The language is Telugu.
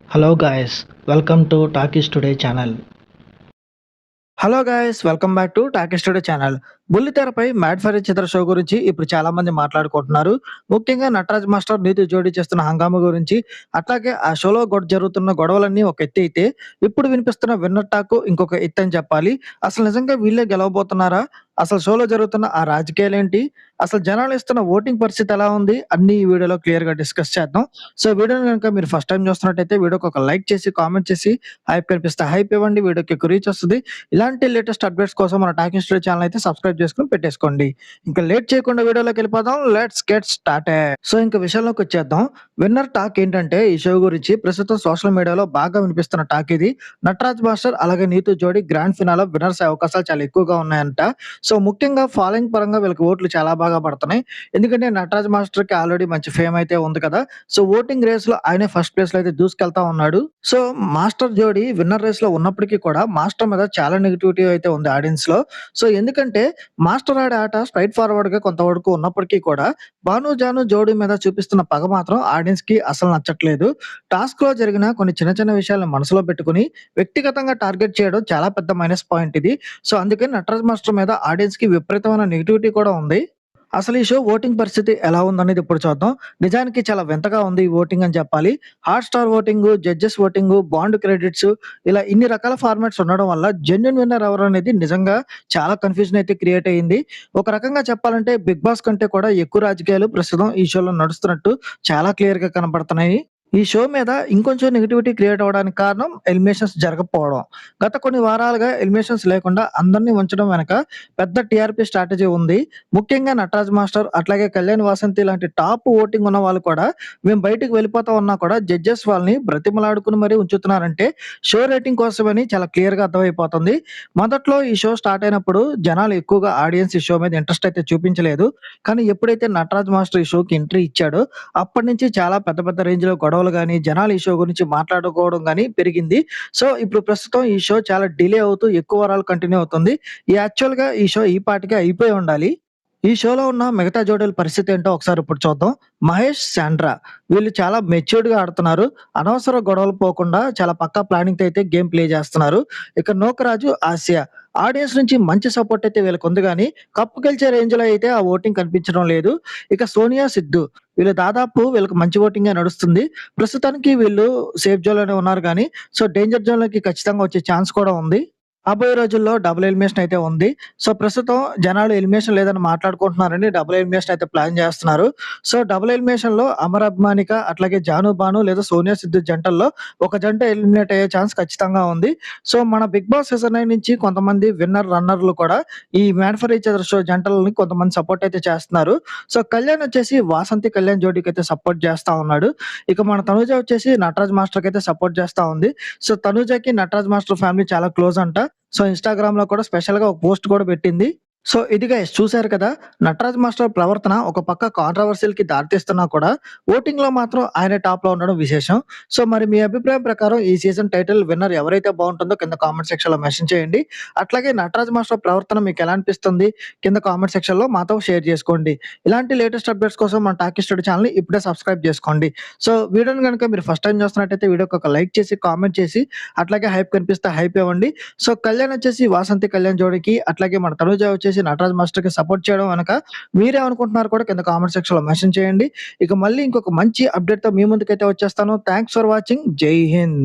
Hello guys, welcome to Talkies Today channel. Hello guys welcome back to talkie studio channel. బుల్లితెరపై mad for each other show గురించి ఇప్పుడు చాలా మంది మాట్లాడుకుంటున్నారు. ముఖ్యంగా నటరాజ్ మాస్టర్ నీతు జోడీ చేస్తున్న హంగామా గురించి, అట్లాగే ఆ షోలో జరుగుతున్న గొడవలన్నీ ఒక ఎత్తు అయితే, ఇప్పుడు వినిపిస్తున్న విన్నర్ టాక్ ఇంకొక ఎత్తు అని చెప్పాలి. అసలు నిజంగా వీళ్ళే గెలవబోతున్నారా? అసలు షోలో జరుగుతున్న ఆ రాజకీయాలేంటి? అసలు జనాలు ఇస్తున్న ఓటింగ్ పరిస్థితి ఎలా ఉంది? అన్నీ ఈ వీడియోలో క్లియర్‌గా డిస్కస్ చేద్దాం. సో వీడియోని గనుక మీరు ఫస్ట్ టైమ్ చూస్తున్నట్టయితే వీడియోకి ఒక లైక్ చేసి, కామెంట్ చేసి, హైప్ కనిపిస్తే హైప్ ఇవ్వండి. వీడియోకి ఎక్కువ రీచ్ వస్తది. ఇలాంటి లేటెస్ట్ అప్డేట్స్ కోసం మన టాకింగ్ స్టూడియో ఛానల్ అయితే సబ్స్క్రైబ్ చేసుకొని పెట్టేసుకోండి. ఇంకా లేట్ చేయకుండా వీడియోలోకి వెళ్ళిపోదాం. Let's get started. సో ఇంకా విషయంలోకి వచ్చేద్దాం. విన్నర్ టాక్ ఏంటంటే ఈ షో గురించి ప్రస్తుతం సోషల్ మీడియాలో బాగా వినిపిస్తున్న టాక్ ఇది. నటరాజ్ మాస్టర్ అలాగే నీతు జోడీ గ్రాండ్ ఫినాలో విన్నర్స్ అయ్యే అవకాశాలు చాలా ఎక్కువగా ఉన్నాయంట. సో ముఖ్యంగా ఫాలోయింగ్ పరంగా వీళ్ళకి ఓట్లు చాలా బాగా పడుతున్నాయి. ఎందుకంటే నటరాజ్ మాస్టర్‌కి ఆల్రెడీ మంచి ఫేమ్ అయితే ఉంది కదా! సో ఓటింగ్ రేస్‌లో ఆయనే ఫస్ట్ ప్లేస్‌లో అయితే దూసుకెళ్తా ఉన్నాడు. సో మాస్టర్ జోడీ విన్నర్ రేస్‌లో ఉన్నప్పటికీ కూడా మాస్టర్ మీద చాలా నెగటివిటీ అయితే ఉంది ఆడియన్స్‌లో. సో ఎందుకంటే మాస్టర్ ఆడే ఆట స్ట్రెయిట్ ఫార్వర్డ్‌గా కొంతవరకు ఉన్నప్పటికీ కూడా భాను, జాను జోడీ మీద చూపిస్తున్న పగ మాత్రం ఆడియన్స్‌కి అసలు నచ్చట్లేదు. టాస్క్‌లో జరిగిన కొన్ని చిన్న చిన్న విషయాలను మనసులో పెట్టుకొని వ్యక్తిగతంగా టార్గెట్ చేయడం చాలా పెద్ద మైనస్ పాయింట్ ఇది. సో అందుకని నటరాజ్ మాస్టర్ మీద ఆడియన్స్‌కి విపరీతమైన నెగటివిటీ కూడా ఉంది. అసలు ఈ షో ఓటింగ్ పరిస్థితి ఎలా ఉందనేది ఇప్పుడు చూద్దాం. నిజానికి చాలా వింతగా ఉంది ఈ ఓటింగ్ అని చెప్పాలి. Hotstar voting, judges voting, bond credits ఇలా ఇన్ని రకాల ఫార్మాట్స్ ఉండడం వల్ల జెన్యూన్ విన్నర్ ఎవరనేది నిజంగా చాలా కన్‌ఫ్యూజన్ అయితే క్రియేట్ అయింది. ఒక రకంగా చెప్పాలంటే 'బిగ్ బాస్' కంటే కూడా ఎక్కువ రాజకీయాలు ప్రస్తుతం ఈ షోలో నడుస్తున్నట్టు చాలా క్లియర్‌గా కనపడుతున్నాయి. ఈ షో మీద ఇంకొంచెం నెగటివిటీ క్రియేట్ అవ్వడానికి కారణం ఎలిమినేషన్స్ జరగకపోవడం. గత కొన్ని వారాలుగా ఎలిమినేషన్స్ లేకుండా అందరిని ఉంచడం వెనక పెద్ద టీఆర్‌పీ స్ట్రాటజీ ఉంది. ముఖ్యంగా నటరాజ్ మాస్టర్ అట్లాగే కళ్యాణ్ వాసంతి లాంటి టాప్ ఓటింగ్ ఉన్న వాళ్ళు కూడా మేము బయటికి వెళ్ళిపోతా ఉన్నా కూడా జడ్జెస్ వాళ్ళని బ్రతిమలాడుకుని మరీ ఉంచుతున్నారంటే షో రేటింగ్ కోసమని చాలా క్లియర్‌గా అర్థమైపోతుంది. మొదట్లో ఈ షో స్టార్ట్ అయినప్పుడు జనాలు ఎక్కువగా ఆడియన్స్ ఈ షో మీద ఇంట్రెస్ట్ అయితే చూపించలేదు. కానీ ఎప్పుడైతే నటరాజ్ మాస్టర్ ఈ షోకి ఎంట్రీ ఇచ్చాడో అప్పటినుంచి చాలా పెద్ద పెద్ద రేంజ్‌లో గొడవలు గాని, జనాలు ఈ షో గురించి మాట్లాడుకోవడం గాని పెరిగింది. సో, ఇప్పుడు ప్రస్తుతం ఈ షో చాలా డిలే అవుతూ ఎక్కువ వారాలు కంటిన్యూ అవుతుంది. యాక్చువల్‌గా ఈ షో ఈ పాటికే అయిపోయి ఉండాలి. ఈ షోలో ఉన్న మిగతా జోడీల పరిస్థితి ఏంటో ఒకసారి ఇప్పుడు చూద్దాం. మహేష్, శాండ్రా వీళ్ళు చాలా మెచ్యూర్డ్‌గా ఆడుతున్నారు. అనవసర గొడవలు పోకుండా చాలా పక్కా ప్లానింగ్‌తో అయితే గేమ్ ప్లే చేస్తున్నారు. ఇక నూకరాజు, ఆసియా ఆడియన్స్ నుంచి మంచి సపోర్ట్ అయితే వీళ్ళకుంది గానీ, కప్ గెలిచే రేంజ్‌లో అయితే ఆ ఓటింగ్ కనిపించడం లేదు. ఇక సోనియా, సిద్ధు వీళ్ళు దాదాపు వీళ్ళకి మంచి ఓటింగే నడుస్తుంది. ప్రస్తుతానికి వీళ్ళు సేఫ్ జోన్‌లోనే ఉన్నారు గానీ, సో డేంజర్ జోన్‌లోకి ఖచ్చితంగా వచ్చే ఛాన్స్ కూడా ఉంది. రాబోయే రోజుల్లో డబుల్ ఎలిమినేషన్ అయితే ఉంది. సో, ప్రస్తుతం జనాలు ఎలిమినేషన్ లేదని మాట్లాడుకుంటున్నారని డబుల్ ఎలిమినేషన్ అయితే ప్లాన్ చేస్తున్నారు. సో, డబుల్ ఎలిమినేషన్‌లో అమర్ అభిమానిక అట్లాగే జాను బాను లేదా సోనియా సిద్ధు జంటల్లో ఒక జంట ఎలిమినేట్ అయ్యే ఛాన్స్ ఖచ్చితంగా ఉంది. సో, మన 'బిగ్ బాస్' సీజన్ 9 నుంచి కొంతమంది విన్నర్, రన్నర్‌లు కూడా ఈ 'mad for each other' show జంటలని కొంతమంది సపోర్ట్ అయితే చేస్తున్నారు. సో, కళ్యాణ్ వచ్చేసి వాసంతి, కళ్యాణ్ జోడీకైతే సపోర్ట్ చేస్తా ఉన్నాడు. ఇక మన తనుజ వచ్చేసి నటరాజ్ మాస్టర్‌కైతే సపోర్ట్ చేస్తా ఉంది. సో, తనుజకి నటరాజ్ మాస్టర్ ఫ్యామిలీ చాలా క్లోజ్ అంట. సో, ఇన్‌స్టాగ్రామ్‌లో కూడా స్పెషల్‌గా ఒక పోస్ట్ కూడా పెట్టింది. సో, ఇది గైస్ చూసారు కదా! నటరాజ్ మాస్టర్ ప్రవర్తన ఒక పక్క కాంట్రోవర్సీ‌లకి దారితీస్తున్నా కూడా ఓటింగ్‌లో మాత్రం ఆయనే టాప్‌లో ఉండడం విశేషం. సో, మరి మీ అభిప్రాయం ప్రకారం ఈ సీజన్ టైటిల్ విన్నర్ ఎవరైతే బావుంటుందో కింద కామెంట్ సెక్షన్‌లో మెన్షన్ చేయండి. అట్లాగే నటరాజ్ మాస్టర్ ప్రవర్తన మీకెలా అనిపిస్తుంది? కింద కామెంట్ సెక్షన్‌లో మాతో షేర్ చేసుకోండి. ఇలాంటి లేటెస్ట్ అప్డేట్స్ కోసం మన టాకీ స్టూడియో ఛానెల్‌ని ఇప్పుడే సబ్స్క్రైబ్ చేసుకోండి. సో, వీడియోని గనుక మీరు ఫస్ట్ టైమ్ చూస్తున్నట్టయితే వీడియోకి ఒక లైక్ చేసి, కామెంట్ చేసి, అట్లాగే హైప్ కనిపిస్తే హైప్ ఇవ్వండి. సో, కళ్యాణ్ వచ్చేసి వాసంతి, కళ్యాణ్ జోడీకి అట్లాగే మన తనుజ వచ్చేసి నటరాజ్ మాస్టర్‌కి సపోర్ట్ చేయడం వెనక మీరేమనుకుంటున్నారో కూడా కింద కామెంట్ సెక్షన్‌లో మెన్షన్ చేయండి. ఇక మళ్ళీ ఇంకొక మంచి అప్డేట్‌తో మీ ముందుకైతే వచ్చేస్తాను. Thanks for watching. జై హింద్.